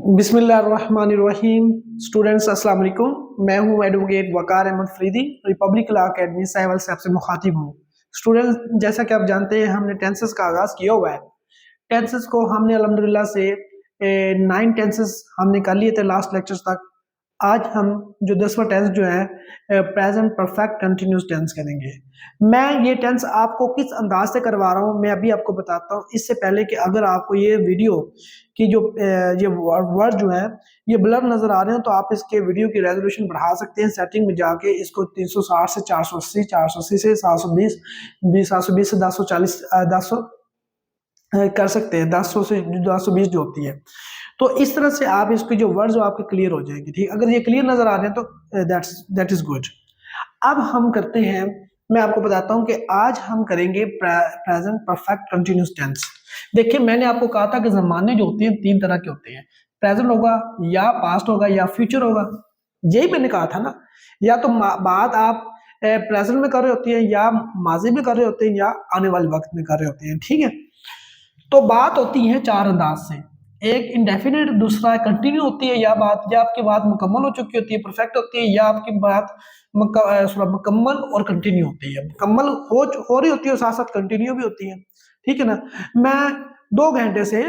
बिस्मिल्लाहिर्रहमानिर्रहीम। स्टूडेंट्स अस्सलाम वालेकुम। मैं हूं advocate Waqar Ahmed Faridi, republic law academy Sahiwal से आपसे मुखातिब हूं। स्टूडेंट्स, जैसा कि आप जानते हैं, हमने टेंसेस का आगाज़ किया हुआ है। टेंसेस को हमने अल्हम्दुलिल्लाह से 9 टेंसेस हमने कर लिए थे लास्ट लेक्चर्स तक। आज हम जो 10वां टेंस जो है प्रेजेंट परफेक्ट कंटिन्यूस टेंस करेंगे। मैं ये टेंस आपको किस अंदाज से करवा रहा हूँ मैं अभी आपको बताता हूँ। इससे पहले कि अगर आपको ये वीडियो की जो ये वर्ड जो है ये ब्लर नजर आ रहे हो तो आप इसके वीडियो की रेजोल्यूशन बढ़ा सकते हैं। सेटिंग में जाके इसको 360 से 480, 480 से 720, 720 से 1040, 10 कर सकते हैं। 10 से 1020 जो होती है। तो इस तरह से आप इसके जो वर्ड्स आपके क्लियर हो जाएंगे। ठीक, अगर ये क्लियर नजर आ रहे हैं तो दैट इज गुड। अब हम करते हैं, मैं आपको बताता हूं कि आज हम करेंगे प्रेजेंट परफेक्ट कंटिन्यूस टेंस। देखिए, मैंने आपको कहा था कि जमाने जो होते हैं 3 तरह के होते हैं। प्रेजेंट होगा, या पास्ट होगा, या फ्यूचर होगा। यही मैंने कहा था ना। या तो बात आप प्रेजेंट में कर रहे होते हैं, या माजी में कर रहे होते हैं, या आने वाले वक्त में कर रहे होते हैं। ठीक है, तो बात होती है 4 अंदाज से। एक इंडेफिनिट, दूसरा कंटिन्यू होती है या बात, या आपकी बात मुकम्मल हो चुकी होती है, परफेक्ट होती है, या आपकी बात मुकम्मल और कंटिन्यू होती है। मुकम्मल हो रही होती है, साथ साथ कंटिन्यू भी होती है। ठीक है ना। मैं 2 घंटे से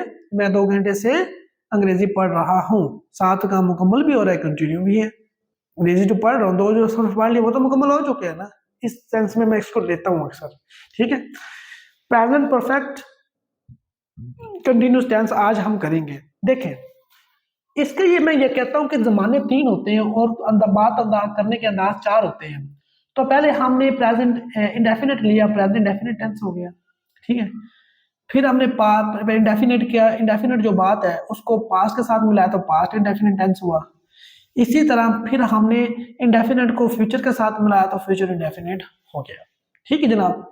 अंग्रेजी पढ़ रहा हूँ, साथ का मुकम्मल भी हो रहा है, कंटिन्यू भी है। अंग्रेजी जो पढ़ रहा हूँ, 2 जो सब्जेक्ट पढ़ लिए वो तो मुकम्मल हो चुके हैं ना। इस सेंस में मैं इसको लेता हूँ अक्सर। ठीक है, प्रेजेंट परफेक्ट कंटिन्यूस टेंस आज हम करेंगे। देखें, इसके लिए मैं ये कहता हूं कि जमाने 3 होते हैं और बात करने के अंदाज 4 होते हैं। तो पहले हमने प्रेजेंट इंडेफिनिट लिया, प्रेजेंट इंडेफिनिट टेंस हो गया। ठीक है, फिर हमने इंडेफिनिट किया, इंडेफिनिट जो बात है उसको पास्ट के साथ मिलाया तो पास्ट इंडेफिनिट टेंस हुआ। इसी तरह फिर हमने इंडेफिनिट को फ्यूचर के साथ मिलाया तो फ्यूचर इंडेफिनिट हो गया। ठीक है जनाब।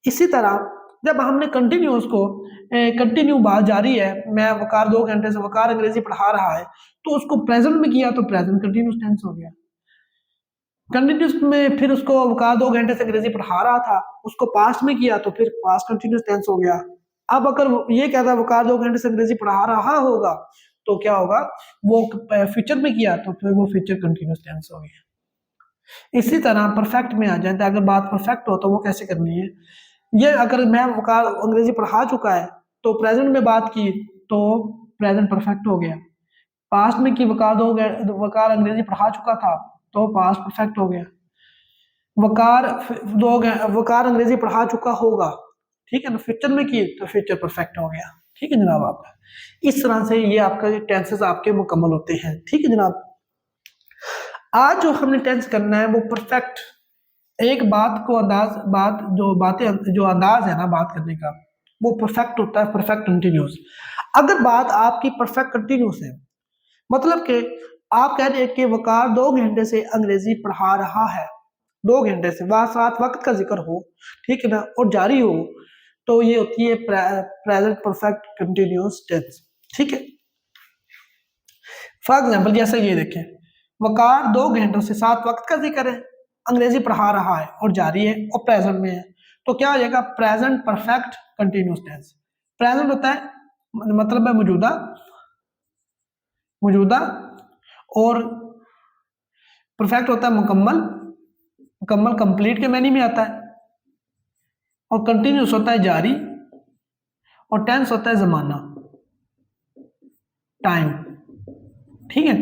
इसी तरह जब हमने कंटिन्यूस को कंटिन्यू बात जारी है, मैं वकार 2 घंटे से वकार अंग्रेजी पढ़ा रहा है, तो उसको प्रेजेंट में किया तो प्रेजेंट कंटिन्यूस टेंस हो गया। कंटिन्यूस में फिर उसको वकार 2 घंटे से अंग्रेजी पढ़ा रहा था, उसको पास्ट में किया तो फिर पास्ट कंटिन्यूस टेंस हो गया। अब अगर ये कहता है वकार 2 घंटे से अंग्रेजी पढ़ा रहा होगा तो क्या होगा, वो फ्यूचर में किया तो फिर वो फ्यूचर कंटिन्यूस टेंस हो गया। इसी तरह परफेक्ट में आ जाए, अगर बात परफेक्ट हो तो वो कैसे करनी है। ये अगर मैं वकार अंग्रेजी पढ़ा चुका है तो प्रेजेंट में बात की तो प्रेजेंट परफेक्ट हो गया। पास्ट में की वकार अंग्रेजी पढ़ा चुका था तो पास्ट परफेक्ट हो गया। वकार वकार अंग्रेजी पढ़ा चुका होगा, ठीक है ना, फ्यूचर में की तो फ्यूचर परफेक्ट हो गया। ठीक है जनाब। आपका इस तरह से ये आपका टेंसेस आपके मुकम्मल होते हैं। ठीक है जनाब। आज जो हमने टेंस करना है वो परफेक्ट, एक बात को अंदाज, बात जो बातें जो अंदाज है ना बात करने का, वो परफेक्ट होता है, परफेक्ट कंटिन्यूस। अगर बात आपकी परफेक्ट कंटिन्यूस है, मतलब कि आप कह रहे हैं कि वकार 2 घंटे से अंग्रेजी पढ़ा रहा है, 2 घंटे से, वह साथ वक्त का जिक्र हो, ठीक है ना, और जारी हो, तो ये होती है प्रेजेंट परफेक्ट कंटिन्यूस टेंस। ठीक है। फॉर एग्जाम्पल जैसे ये देखें, वकार 2 घंटों से साथ वक्त का जिक्र है, अंग्रेजी पढ़ा रहा है और जारी है और प्रेजेंट में है, तो क्या हो जाएगा, present perfect continuous tense. Present होता है मतलब है मौजूदा, मौजूदा, और परफेक्ट होता है मुकम्मल, मुकम्मल कंप्लीट के मैनी में आता है, और कंटिन्यूस होता है जारी, और टेंस होता है जमाना, टाइम। ठीक है।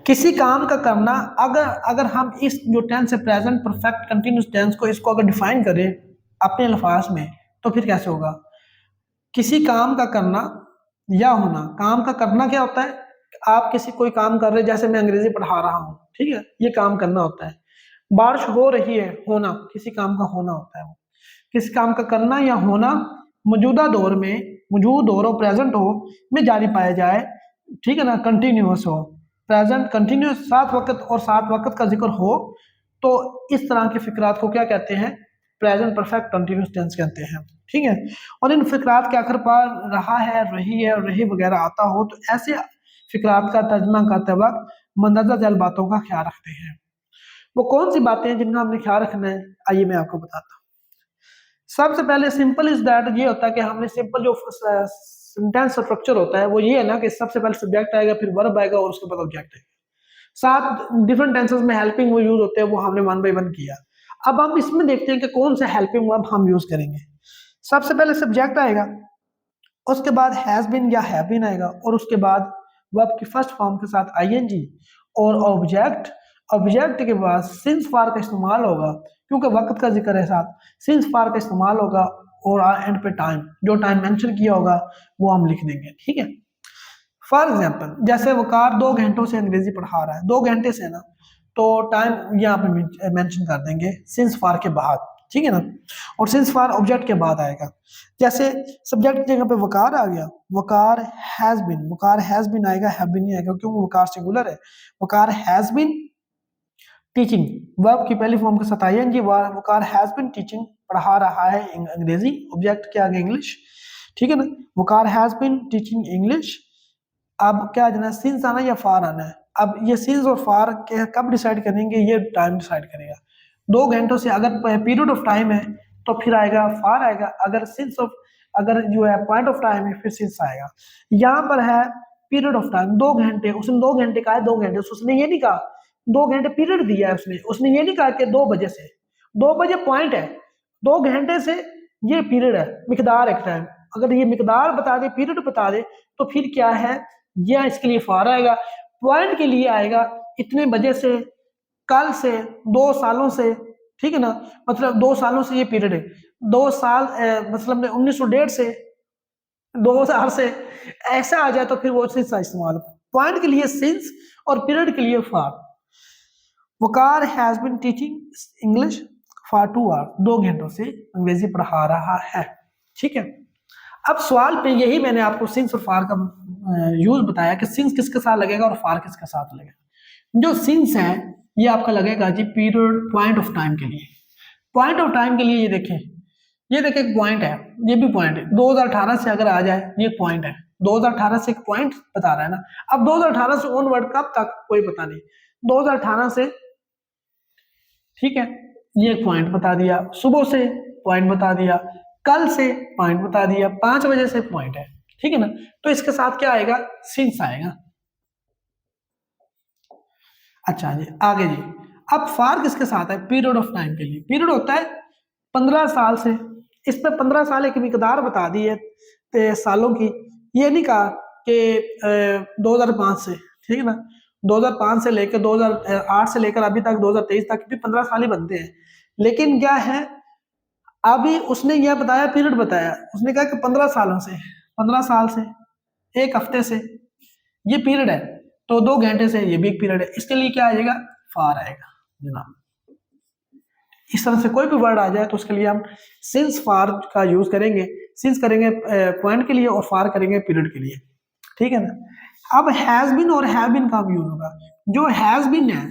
किसी काम का करना, अगर अगर हम इस जो टेंस है प्रेजेंट परफेक्ट कंटिन्यूस टेंस को, इसको अगर डिफाइन करें अपने अल्फाज में तो फिर कैसे होगा। किसी काम का करना या होना, काम का करना क्या होता है, आप किसी कोई काम कर रहे हैं, जैसे मैं अंग्रेजी पढ़ा रहा हूँ, ठीक है, ये काम करना होता है। बारिश हो रही है, होना, किसी काम का होना होता है वो। किसी काम का करना या होना मौजूदा दौर में, मौजूद दौर हो, प्रेजेंट हो में जारी पाया जाए, ठीक है ना, कंटिन्यूस हो, प्रेजेंट कंटिन्यूस, साथ वक्त और साथ वक्त का जिक्र हो, तो इस तरह के फिक्रात को क्या कहते हैं, प्रेजेंट परफेक्ट कंटिन्यूस टेंस कहते हैं। ठीक है। और इन फिक्रात के आखिर पर रहा है, रही है और रही वगैरह आता हो, तो ऐसे फिक्रात का तर्जमा करते वक्त मंदरजा झैल बातों का ख्याल रखते हैं। वो कौन सी बातें हैं जिनका हमने ख्याल रखना है, आइए मैं आपको बताता हूँ। सबसे पहले सिंपल इज दैट ये होता है कि हमने सिंपल जो सेंटेंस स्ट्रक्चर होता है वो ये है ना कि सबसे पहले सब्जेक्ट आएगा, फिर वर्ब आएगा और उसके बाद ऑब्जेक्ट आएगा। 7 डिफरेंट टेंसेस में हेल्पिंग वो यूज होते हैं, वो हमने वन बाय वन किया। अब हम इसमें देखते हैं कि कौन सा हेल्पिंग वर्ब हम यूज करेंगे। सबसे पहले सब्जेक्ट आएगा, उसके बाद हैज बीन या हैव बीन आएगा, और उसके बाद वर्ब की फर्स्ट फॉर्म के साथ आईएनजी और ऑब्जेक्ट। ऑब्जेक्ट के बाद सिंस फार का इस्तेमाल होगा, क्योंकि वक्त का जिक्र है साथ, सिंस फार का इस्तेमाल होगा, और एंड पे टाइम, जो टाइम मेंशन किया होगा वो हम लिख देंगे। ठीक है, फॉर एग्जाम्पल जैसे वकार 2 घंटों से अंग्रेजी पढ़ा रहा है, 2 घंटे से ना, तो टाइम यहाँ पे मेंशन कर देंगे सिंस फार के बाद। ठीक है ना, और सिंस फार ऑब्जेक्ट के बाद आएगा। जैसे सब्जेक्ट की जगह पे वकार आ गया, Waqar has been, Waqar has been आएगा, हैव बीन नहीं आएगा क्योंकि वकार सिंगुलर है। Waqar has been teaching, verb की पहली फॉर्म के साथ ING, Waqar has been teaching, पढ़ा रहा है अंग्रेजी, ऑब्जेक्ट के आगे इंग्लिश। ठीक है ना, वकार हैज बीन टीचिंग इंग्लिश। अब क्या आना है, सिंस आना या फार आना है। अब ये सिंस और फार के कब डिसाइड करेंगे, ये टाइम डिसाइड करेगा। 2 घंटों से अगर पीरियड ऑफ टाइम है तो फिर आएगा फार आएगा, अगर सिंस ऑफ, अगर जो है पॉइंट ऑफ टाइम है फिर सिंस आएगा। यहाँ पर है पीरियड ऑफ टाइम 2 घंटे, उसने 2 घंटे कहा है, 2 घंटे उसने ये नहीं कहा 2 घंटे पीरियड दिया है उसने, उसने ये नहीं कहा कि 2 बजे से, 2 बजे पॉइंट है, 2 घंटे से ये पीरियड है, मिकदार एक टाइम। अगर ये मिकदार बता दे, पीरियड बता दे, तो फिर क्या है, यह इसके लिए फार आएगा। पॉइंट के लिए आएगा इतने बजे से, कल से, 2 सालों से। ठीक है ना, मतलब 2 सालों से ये पीरियड है, 2 साल मतलब 1901 से, 2000 से, ऐसा आ जाए तो फिर वो सिंस का इस्तेमाल। पॉइंट के लिए सिंस और पीरियड के लिए for. Waqar has been teaching English for 2 hour, 2 घंटों से अंग्रेजी पढ़ा रहा है। ठीक है, अब सवाल पे यही मैंने आपको सिंस और फार का यूज बताया कि सिंस किसके साथ लगेगा और फार किसके साथ लगेगा। जो सिंस है ये आपका लगेगा जी पीरियड, पॉइंट ऑफ टाइम के लिए। पॉइंट ऑफ टाइम के लिए ये देखें एक पॉइंट है, ये भी पॉइंट है, 2018 से अगर आ जाए ये पॉइंट है, 2018 से एक पॉइंट बता रहा है ना। अब 2018 से ऑनवर्ड कब तक कोई पता नहीं, 2018 से, ठीक है, ये एक पॉइंट बता दिया, सुबह से पॉइंट बता दिया, कल से पॉइंट बता दिया, 5 बजे से पॉइंट है। ठीक है ना, तो इसके साथ क्या आएगा, सिंस आएगा। अच्छा जी, आगे जी, अब फार किसके साथ है, पीरियड ऑफ टाइम के लिए। पीरियड होता है 15 साल से, इस पे 15 साल एक मिकदार बता दी है सालों की, ये नहीं कहा कि 2005 से। ठीक है ना, 2005 से लेकर 2008 से लेकर अभी तक 2023 तक भी 15 साल ही बनते हैं। लेकिन क्या है, अभी उसने यह बताया, पीरियड बताया, उसने कहा कि 15 सालों से, 15 साल से, 1 हफ्ते से, ये पीरियड है, तो 2 घंटे से ये भी एक पीरियड है। इसके लिए क्या आ जाएगा, फार आएगा जनाब। इस तरह से कोई भी वर्ड आ जाए तो उसके लिए हम सिंस फार का यूज करेंगे। सिंस करेंगे पॉइंट के लिए और फार करेंगे पीरियड के लिए। ठीक है ना, अब हैज बीन और हैव बीन का यूज होगा। जो हैज बीन है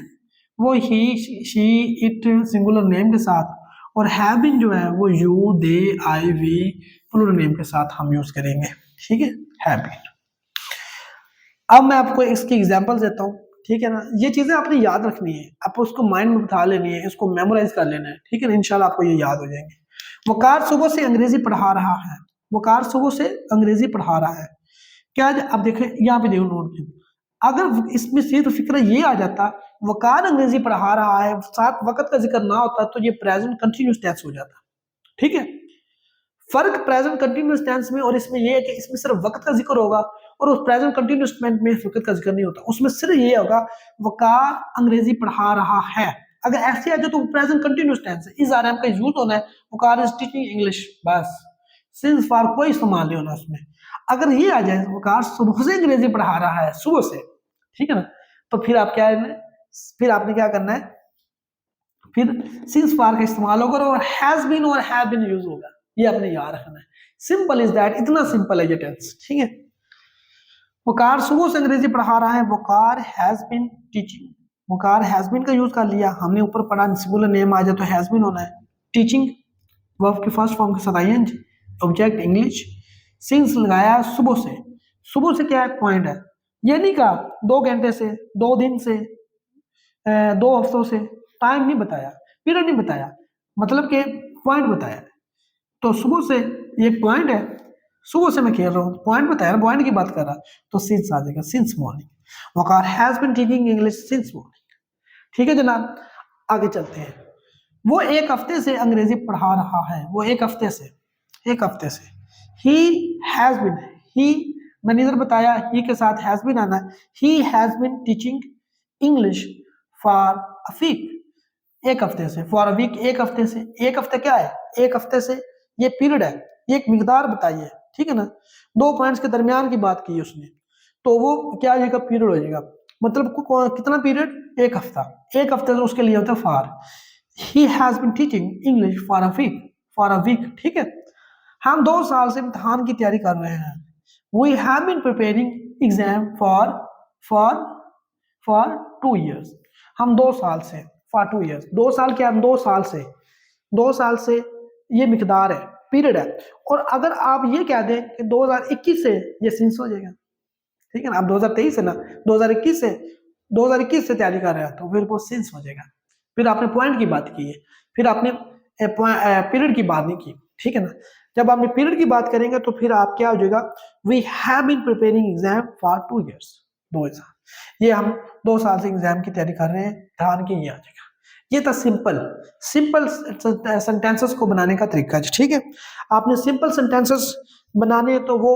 वो he, she, it singular name के साथ, और हैव बीन जो है वो you, they, I, we plural name के साथ हम यूज करेंगे। ठीक है, हैव बीन। अब मैं आपको इसकी एग्जांपल देता हूँ। ठीक है ना, ये चीजें आपने याद रखनी है, आपको उसको माइंड में बिठा लेनी है, इसको मेमोराइज कर लेना है। ठीक है ना, इंशाल्लाह आपको ये याद हो जाएंगे। वकार सुबह से अंग्रेजी पढ़ा रहा है, वकार सुबह से अंग्रेजी पढ़ा रहा है। क्या, अब देखें यहाँ पे देखो नोट की, अगर इसमें सिर्फ फिक्र ये आ जाता वकार अंग्रेजी पढ़ा रहा है, साथ वक्त का जिक्र ना होता, तो ये प्रेजेंट कंटिन्यूस टेंस हो जाता। ठीक है, फर्क प्रेजेंट कंटिन्यूस टेंस में और इसमें ये है कि इसमें सिर्फ वक्त का जिक्र होगा, और उस प्रेजेंट कंटिन्यूस टेंस में वक्त का जिक्र नहीं होता, उसमें सिर्फ ये होगा वकार अंग्रेजी पढ़ा रहा है। अगर ऐसे आ जाए तो प्रेजेंट कंटिन्यूस टेंस है, इस आरएम का यूज होना है, वकार इज टीचिंग इंग्लिश, बस सिंस फार कोई इस्तेमाल नहीं होना उसमें। अगर ये आ जाए वकार सुबह से अंग्रेजी पढ़ा रहा है, सुबह से, ठीक है ना, तो फिर आप क्या, फिर आपने क्या करना है, फिर सिंस फार का इस्तेमाल होगा और हैज बीन और हैव बीन यूज होगा। ये आपने याद रखना है, सिंपल इज दैट, इतना सिंपल है ये टेंस। ठीक है, वकार सुबह से अंग्रेजी पढ़ा रहा है, Waqar has been teaching, Waqar has been का यूज कर लिया हमने, ऊपर पढ़ा सिंगुलर नेम आ जाए तो हैज बीन होना है। टीचिंग वर्ब की फर्स्ट फॉर्म के साथ आईएनजी, ऑब्जेक्ट इंग्लिश, सिंस लगाया सुबह से, सुबह से क्या है, पॉइंट है, ये नहीं कहा 2 घंटे से, 2 दिन से, 2 हफ्तों से, टाइम नहीं बताया, पीरियड नहीं बताया, मतलब कि पॉइंट बताया। तो सुबह से, ये पॉइंट है, सुबह से मैं खेल रहा हूँ, पॉइंट बताया, पॉइंट की बात कर रहा, तो सिंस आ जाएगा, since morning. Waqar has been teaching English since morning. ठीक है जनाब, आगे चलते हैं। वो एक हफ्ते से अंग्रेजी पढ़ा रहा है, वो एक हफ्ते से, एक हफ्ते से। ही हैज बीन, ही मैंने इधर बताया ही के साथ हैज बीन आना है। He has been teaching English for a week, एक हफ्ते से, फॉर अ वीक एक हफ्ते से। एक हफ्ते क्या है, एक हफ्ते से ये पीरियड है, ये एक मिकदार बताई है, ठीक है ना, दो पॉइंट्स के दरमियान की बात की है उसने, तो वो क्या आ जाएगा, पीरियड हो जाएगा। मतलब कितना पीरियड, एक हफ्ता, एक हफ्ते से उसके लिए होता है for. He has been teaching English for a week, for a week, ठीक है। हम 2 साल से इम्तिहान की तैयारी कर रहे हैं। We have been preparing exam for for 2 years। हम 2 साल से, फॉर 2 years, 2 साल क्या, 2 साल से, 2 साल से ये मिकदार है, पीरियड है। और अगर आप ये कह दें कि 2021 से, ये सिंस हो जाएगा, ठीक है ना। आप 2023 से ना, 2021 से, 2021 से तैयारी कर रहे हैं तो फिर वो सिंस हो जाएगा। फिर आपने पॉइंट की बात की है, फिर आपने पीरियड की बात नहीं की, ठीक है ना। जब आपने पीरियड की बात करेंगे तो फिर आप क्या हो जाएगा, we have been preparing exam for 2 years, 2 साल, ये हम 2 साल से एग्जाम की तैयारी कर रहे हैं, ध्यान के ये आ जाएगा। ये था सिंपल, सिंपल सेंटेंसेस को बनाने का तरीका, ठीक है। आपने सिंपल सेंटेंसेस बनाने हैं तो वो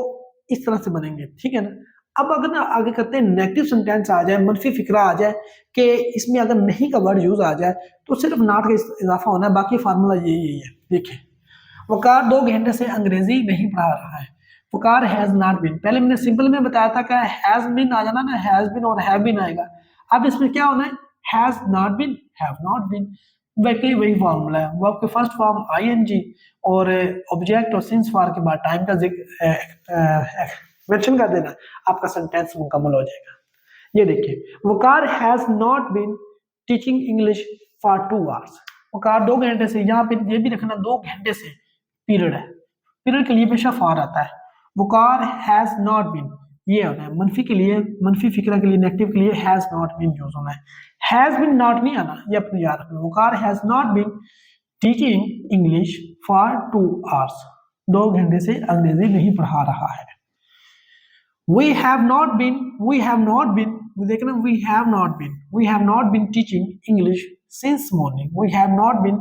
इस तरह से बनेंगे, ठीक है ना। अब अगर ना आगे करते हैं, नेगेटिव सेंटेंस आ जाए, मनफी फिक्रा आ जाए कि इसमें अगर नहीं का वर्ड यूज आ जाए तो सिर्फ नॉट का इजाफा होना है, बाकी फार्मूला यही है। देखिए, वकार 2 घंटे से अंग्रेजी नहीं पढ़ा रहा है, वकार हैज नॉट बीन, पहले मैंने सिंपल में बताया था कि हैज बीन आ जाना ना, हैज बीन और हैव बीन आएगा। अब इसमें क्या होना है, has not been, have not been, वैसे वही फॉर्मूला है, वर्ब के फर्स्ट फॉर्म आईएनजी और ऑब्जेक्ट और सिंस फॉर के बाद टाइम का मेंशन कर देना, आपका सेंटेंस मुकम्मल हो जाएगा। ये देखिए, Waqar has not been teaching English for 2 hours। Waqar 2 घंटे से, यहाँ पे ये भी रखना 2 घंटे से पीरियड है, पीरियड के लिए हमेशा फॉर आता है। वकार हैज नॉट बीन, ये होना है मनफी के लिए, मनफी फिक्रा के लिए, नेगेटिव के लिए हैज नॉट बीन यूज होना है। हैज बीन नॉट नहीं आना, ये अपने याद रखना। Waqar has not been teaching English for 2 hours, 2 घंटे से अंग्रेजी नहीं पढ़ा रहा है। We have not been, we have not been, देखना, we have not been teaching English since morning, we have not been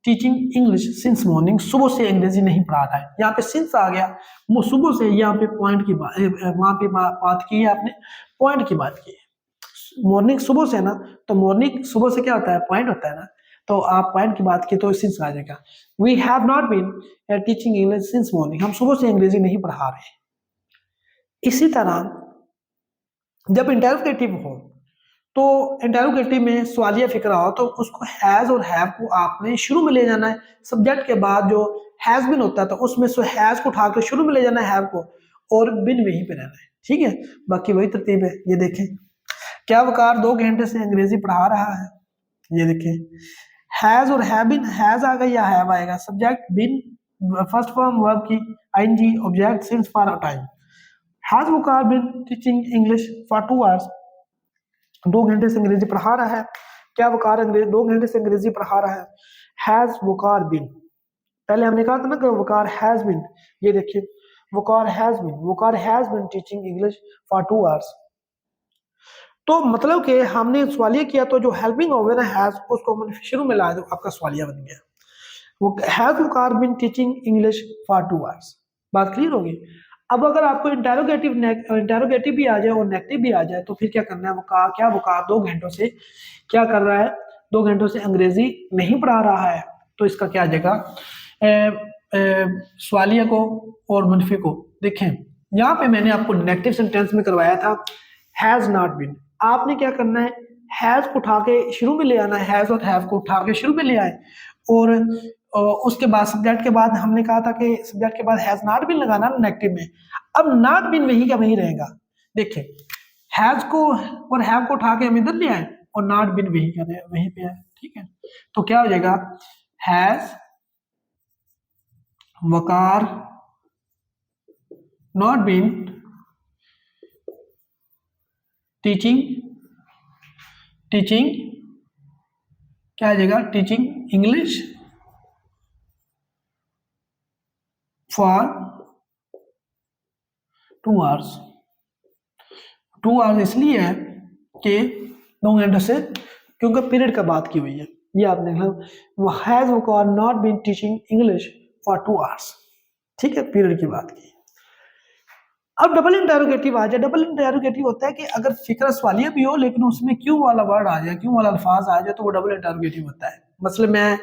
teaching English since morning, सुबह से अंग्रेजी नहीं पढ़ा रहा है। यहाँ पे since आ गया, वो सुबह से, यहाँ पे पॉइंट की बात, वहां पे बात की है आपने, पॉइंट की बात की है। मॉर्निंग सुबह से ना, तो मॉर्निंग सुबह से क्या होता है, पॉइंट होता है ना, तो आप पॉइंट की बात की तो सिंस आ जाएगा। We have not been teaching English since morning, हम सुबह से अंग्रेजी नहीं पढ़ा रहे। इसी तरह जब इंटेरोगेटिव हो, तो इंटेरोगेटिव में सवालिया फिक्रा हो, तो उसको हैज और हैव को आपने शुरू में ले जाना है। सब्जेक्ट के बाद जो हैज बिन होता है तो उसमें से हैज को उठा के शुरू में ले जाना है हैव को, और बिन वहीं पे रहना है, ठीक है। बाकी वही तरतीब है। ये देखें, क्या वकार 2 घंटे से अंग्रेजी पढ़ा रहा है, ये देखें, हैज और हैव बिन, हैज आ गया या हैव आएगा, subject been, first form verb की ING, object since for a time. Has Waqar been teaching English for 2 hours, 2 घंटे से अंग्रेजी पढ़ा रहा है। क्या वकार अंग्रेजी 2 घंटे से अंग्रेजी पढ़ा रहा है, हैज वकार बिन। पहले हमने कहा था ना कि वकार हैज बिन, ये देखिए, Waqar has been teaching English for 2 hours। तो मतलब कि हमने सवालिया किया तो जो हेल्पिंग होगा ना हैज, उसको हमने शुरू में लाया तो आपका सवालिया बन गया। वो has Waqar been teaching English for 2 hours। बात क्लियर होगी। अब अगर आपको इंटेरोगेटिव भी आ जाए और नेगेटिव भी आ जाए तो फिर क्या करना है, वकार क्या, वकार 2 घंटों से क्या कर रहा है, 2 घंटों से अंग्रेजी नहीं पढ़ा रहा है, तो इसका क्या आ जाएगा, सवालिया को और मनफी को। देखें, यहाँ पे मैंने आपको नेगेटिव सेंटेंस में करवाया था हैज नॉट बीन, आपने क्या करना है, हैज को उठा के शुरू में ले आना है, हैज और हैव को उठा के शुरू में ले आए, और उसके बाद सब्जेक्ट के बाद हमने कहा था कि सब्जेक्ट के बाद हैज नॉट बीन लगाना नेगेटिव में। अब नॉट बीन वही का वही रहेगा। देखिए, हैज को और हैव को उठा के हम इधर ले आए और नॉट बीन वही का वहीं पे है, ठीक है। तो क्या हो जाएगा, has Waqar not been teaching क्या आ जाएगा, teaching English for 2 hours. 2 hours इसलिए है कि 2 घंटे से, क्योंकि पीरियड का बात की हुई है। ये आपने वो has Waqar not been teaching English for 2 hours, ठीक है, पीरियड की बात की। अब डबल इंटरोगेटिव आ जाए। डबल इंटरोगेटिव होता है कि अगर फिक्र सवालिया भी हो लेकिन उसमें क्यों वाला वर्ड आ जाए, क्यों वाला अल्फाज आ जाए, तो वो डबल इंटरोगेटिव होता है। मतलब मैं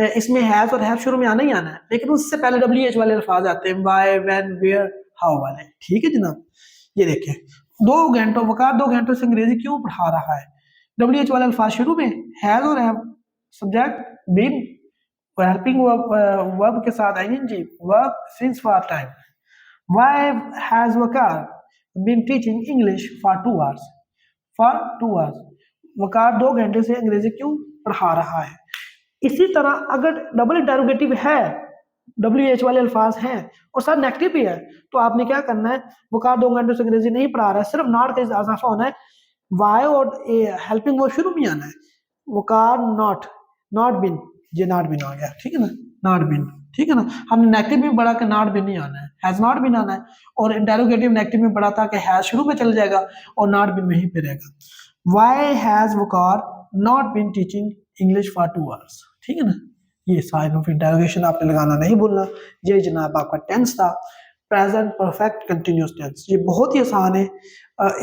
इसमें हैज और हैव शुरू में आना ही आना है, लेकिन उससे पहले WH वाले अल्फाज आते हैं, वाई, व्हेन, वेयर, हाउ वाले, ठीक है जनाब। ये देखें, 2 घंटों वकार 2 घंटों से अंग्रेजी क्यों पढ़ा रहा है, WH वाले अल्फाज शुरू में, हैज और have, subject been, helping verb के साथ ING, verb since for time. Why has Wakar been teaching English for 2 hours? For 2 hours. Waqar 2 घंटे से अंग्रेजी क्यों पढ़ा रहा है। इसी तरह अगर डबल इंटरोगेटिव है, WH वाले अल्फाज हैं और साथ नेगेटिव भी है, तो आपने क्या करना है, वकार 2 घंटे से अंग्रेजी नहीं पढ़ा रहा है, सिर्फ नॉट का इजाफा होना है, वाई और हेल्पिंग वो शुरू में आना है, वकार नॉट, नॉट बिन, ये नॉट बिन आ गया, ठीक है ना, नॉट बिन, ठीक है ना। हमने नेगेटिव में पढ़ा कि नॉट बिन नहीं आना है, हैज नॉट बिन आना है, और इंटेरोगेटिव नेगेटिव में पढ़ा था कि हैज शुरू में चल जाएगा और नॉट बिन में ही पे रहेगा। Why has Waqar not been teaching English for 2 hours, ठीक है ना। ये साइन ऑफ इंटेरोगेशन आपने लगाना नहीं भूलना। ये जनाब आपका टेंस था, प्रेजेंट परफेक्ट कंटिन्यूअस टेंस। ये बहुत ही आसान है।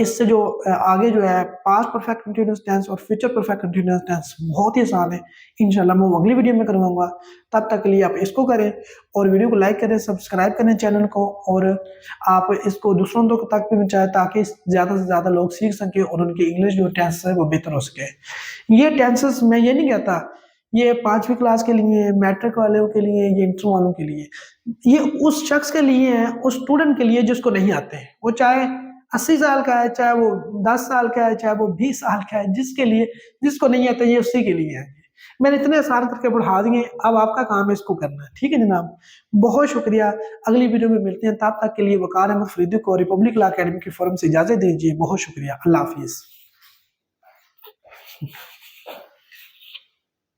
इससे जो आगे जो है पास्ट परफेक्ट कंटिन्यूअस टेंस और फ्यूचर परफेक्ट कंटिन्यूअस टेंस बहुत ही आसान है। इंशाल्लाह मैं अगली वीडियो में करवाऊंगा। तब तक के लिए आप इसको करें और वीडियो को लाइक करें, सब्सक्राइब करें चैनल को, और आप इसको दूसरों तक भी पहुंचाएं ताकि ज़्यादा से ज़्यादा लोग सीख सकें और उनकी इंग्लिश जो टेंस है वो बेहतर हो सके। ये टेंसेस मैं ये नहीं कहता ये 5वीं क्लास के लिए, मैट्रिक वालों के लिए, ये इंटर वालों के लिए, ये उस शख्स के लिए है, उस स्टूडेंट के लिए जिसको नहीं आते हैं, वो चाहे 80 साल का है, चाहे वो 10 साल का है, चाहे वो 20 साल का है, जिसके लिए, जिसको नहीं आता ये उसी के लिए है। मैंने इतने आसान करके पढ़ा दिए, अब आपका काम है इसको करना है, ठीक है जनाब। बहुत शुक्रिया, अगली वीडियो में मिलते हैं, तब तक के लिए वकार अहमद फरीदी को रिपब्लिक लॉ अकेडमी के फोरम से इजाजत दीजिए। बहुत शुक्रिया, अल्लाह हाफिज।